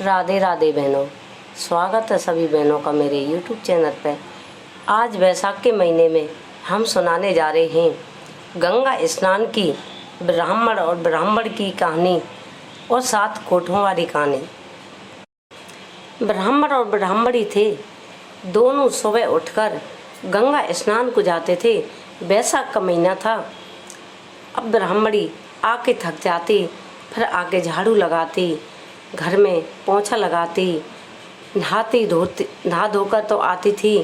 राधे राधे बहनों, स्वागत है सभी बहनों का मेरे YouTube चैनल पर। आज वैशाख के महीने में हम सुनाने जा रहे हैं गंगा स्नान की ब्राह्मण और ब्राह्मण की कहानी और 7 कोठों वाली कहानी। ब्राह्मण और ब्राह्मणी थे, दोनों सुबह उठकर गंगा स्नान को जाते थे। वैशाख का महीना था। अब ब्राह्मणी आके थक जाती, फिर आके झाड़ू लगाती, घर में पोंछा लगाती, नहा धोकर तो आती थी,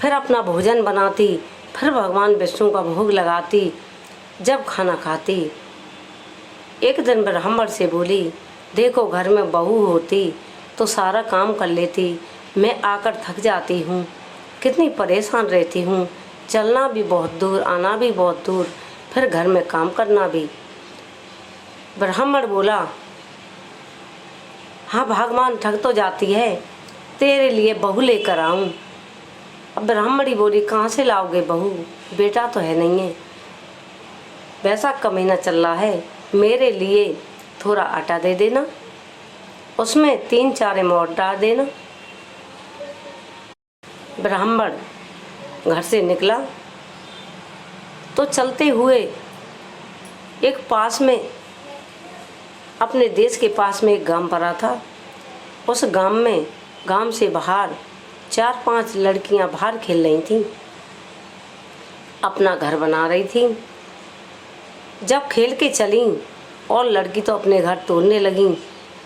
फिर अपना भोजन बनाती, फिर भगवान विष्णु का भोग लगाती। जब खाना खाती, एक दिन ब्राह्मण से बोली, देखो घर में बहू होती तो सारा काम कर लेती, मैं आकर थक जाती हूँ, कितनी परेशान रहती हूँ, चलना भी बहुत दूर, आना भी बहुत दूर, फिर घर में काम करना भी। ब्राह्मण बोला, हाँ भगवान, थक तो जाती है, तेरे लिए बहू लेकर आऊँ। अब ब्राह्मणी बोली, कहाँ से लाओगे बहू, बेटा तो है नहीं है, वैशाख का महीना चल रहा है, मेरे लिए थोड़ा आटा दे देना, उसमें 3-4 मोहर डाल देना। ब्राह्मण घर से निकला तो चलते हुए एक पास में, अपने देश के पास में एक गांव पड़ा था। उस गांव से बाहर 4-5 लड़कियां बाहर खेल रही थीं, अपना घर बना रही थीं। जब खेल के चलीं और लड़की तो अपने घर तोड़ने लगीं।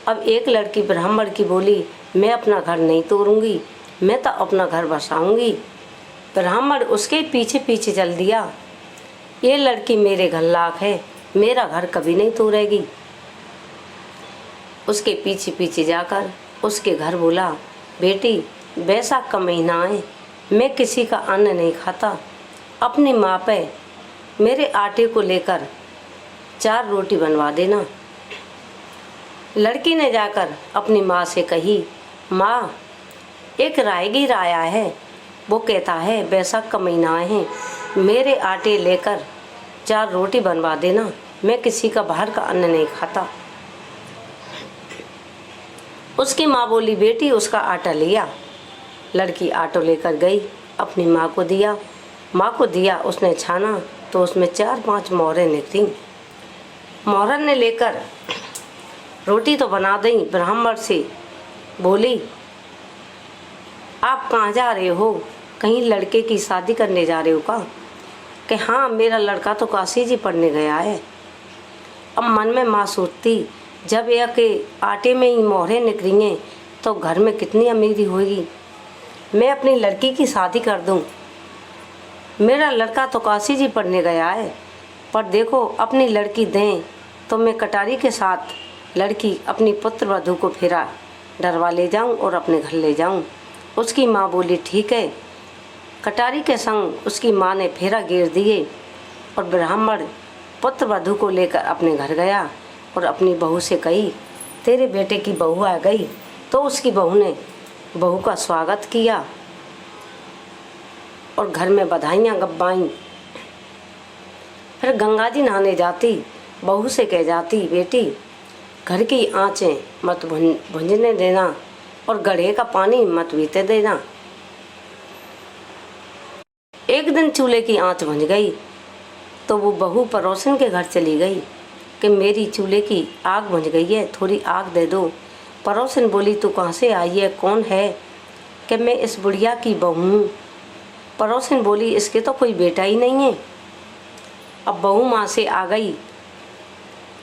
अब एक लड़की ब्राह्मण की बोली, मैं अपना घर नहीं तोड़ूंगी, मैं तो अपना घर बसाऊंगी। ब्राह्मण उसके पीछे पीछे चल दिया, ये लड़की मेरे घर लायक है, मेरा घर कभी नहीं तोड़ेगी। उसके पीछे पीछे जाकर उसके घर बोला, बेटी वैशाख का महीना है, मैं किसी का अन्न नहीं खाता, अपनी माँ पे मेरे आटे को लेकर 4 रोटी बनवा देना। लड़की ने जाकर अपनी माँ से कही, माँ एक राहगीर आया है, वो कहता है वैशाख का महीना है, मेरे आटे लेकर 4 रोटी बनवा देना, मैं किसी का बाहर का अन्न नहीं खाता। उसकी माँ बोली, बेटी उसका आटा लिया। लड़की आटो लेकर गई, अपनी माँ को दिया, उसने छाना तो उसमें 4-5 मोहरें निकली। मोहरन ने लेकर रोटी तो बना दी। ब्राह्मण से बोली, आप कहाँ जा रहे हो, कहीं लड़के की शादी करने जा रहे हो का? कि हाँ, मेरा लड़का तो काशी जी पढ़ने गया है। अब मन में माँ सोचती, जब यह के आटे में ही मोहरें निकली हैं तो घर में कितनी अमीरी होगी, मैं अपनी लड़की की शादी कर दूं। मेरा लड़का तो काशी जी पढ़ने गया है, पर देखो अपनी लड़की दें तो मैं कटारी के साथ लड़की अपनी पुत्र वधू को फेरा डरवा ले जाऊं और अपने घर ले जाऊं। उसकी माँ बोली, ठीक है। कटारी के संग उसकी माँ ने फेरा गिर दिए और ब्राह्मण पुत्र वधू को लेकर अपने घर गया और अपनी बहू से कही, तेरे बेटे की बहू आ गई। तो उसकी बहू ने बहू का स्वागत किया और घर में बधाइयाँ गब्बाईं। फिर गंगा जी नहाने जाती, बहू से कह जाती, बेटी घर की आँचें मत भुंजने देना और गड्ढे का पानी मत पीते देना। एक दिन चूल्हे की आँच भुंज गई तो वो बहू पड़ोसन के घर चली गई कि मेरी चूल्हे की आग बुझ गई है, थोड़ी आग दे दो। पड़ोसन बोली, तू कहाँ से आई है, कौन है? कि मैं इस बुढ़िया की बहू हूँ। पड़ोसन बोली, इसके तो कोई बेटा ही नहीं है। अब बहू माँ से आ गई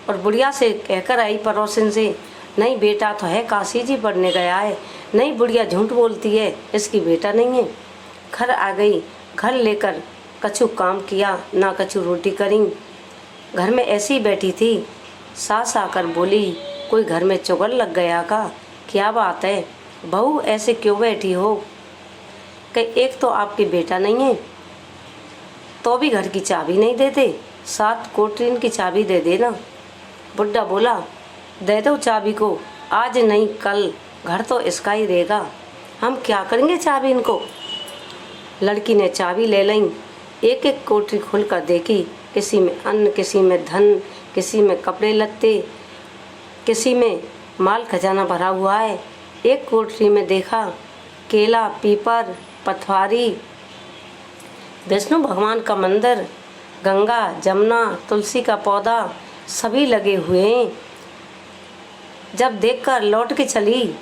और बुढ़िया से कहकर आई पड़ोसन से, नहीं बेटा तो है, काशी जी पढ़ने गया है। नहीं, बुढ़िया झूठ बोलती है, इसकी बेटा नहीं है। घर आ गई, घर लेकर कछु काम किया ना कछु रोटी करी। घर में ऐसी ही बैठी थी, सास आकर बोली, कोई घर में चुगल लग गया का? क्या बात है बहू, ऐसे क्यों बैठी हो? कि एक तो आपके बेटा नहीं है, तो भी घर की चाबी नहीं देते, 7 कोठरीन की चाबी दे देना। बुढ़ा बोला, दे दो चाबी को, आज नहीं कल घर तो इसका ही रहेगा, हम क्या करेंगे चाबी इनको। लड़की ने चाबी ले ली, एक कोठरी खोल कर देखी, किसी में अन्न, किसी में धन, किसी में कपड़े लत्ते, किसी में माल खजाना भरा हुआ है। एक कोठरी में देखा केला, पीपर, पथवारी, विष्णु भगवान का मंदिर, गंगा, जमुना, तुलसी का पौधा सभी लगे हुए हैं। जब देखकर लौट के चली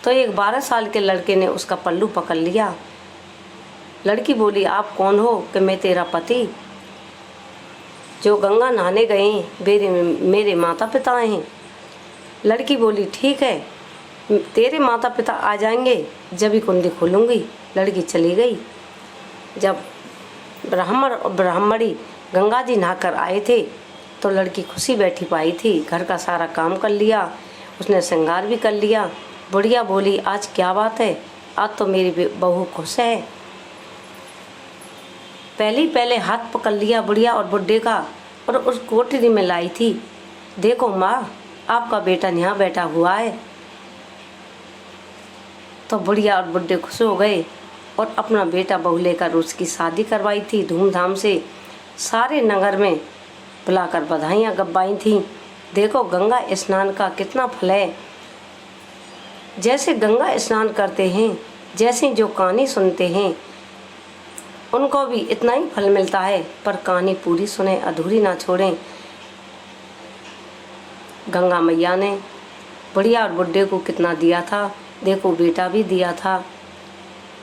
तो एक 12 साल के लड़के ने उसका पल्लू पकड़ लिया। लड़की बोली, आप कौन हो? कि मैं तेरा पति जो गंगा नहाने गए मेरे माता पिता हैं। लड़की बोली, ठीक है, तेरे माता पिता आ जाएंगे जब ही कुंडी खोलूँगी। लड़की चली गई। जब ब्राह्मण और ब्राह्मणी गंगा जी नहाकर आए थे तो लड़की खुशी बैठी पाई थी। घर का सारा काम कर लिया, उसने श्रृंगार भी कर लिया। बुढ़िया बोली, आज क्या बात है? आज तो मेरी बहू खुश है। पहले हाथ पकड़ लिया बुढ़िया और बुड्ढे का और उस कोठरी में लाई थी। देखो माँ, आपका बेटा यहाँ बैठा हुआ है। तो बुढ़िया और बुड्ढे खुश हो गए और अपना बेटा बहू लेकर उसकी शादी करवाई थी धूमधाम से। सारे नगर में बुलाकर बधाइयाँ गवाई थीं। देखो गंगा स्नान का कितना फल है। जैसे गंगा स्नान करते हैं, जैसे जो कहानी सुनते हैं, उनको भी इतना ही फल मिलता है। पर कहानी पूरी सुने, अधूरी ना छोड़ें। गंगा मैया ने बुढ़िया और बुड्ढे को कितना दिया था। देखो बेटा भी दिया था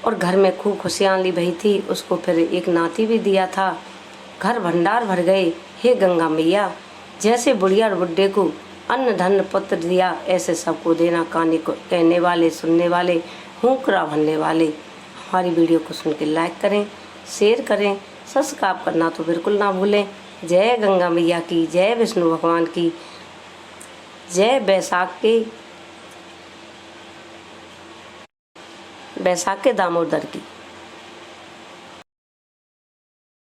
और घर में खूब खुशहाली भई थी। उसको फिर एक नाती भी दिया था। घर भंडार भर गए। हे गंगा मैया, जैसे बुढ़िया और बुड्ढे को अन्न धन पुत्र दिया, ऐसे सबको देना। कहानी को कहने वाले, सुनने वाले, हुंकरा भरने वाले। हमारी वीडियो को सुन के लाइक करें, शेयर करें, सब्सक्राइब करना तो बिल्कुल ना भूलें। जय गंगा मैया की, जय विष्णु भगवान की, जय बैसाख के दामोदर की।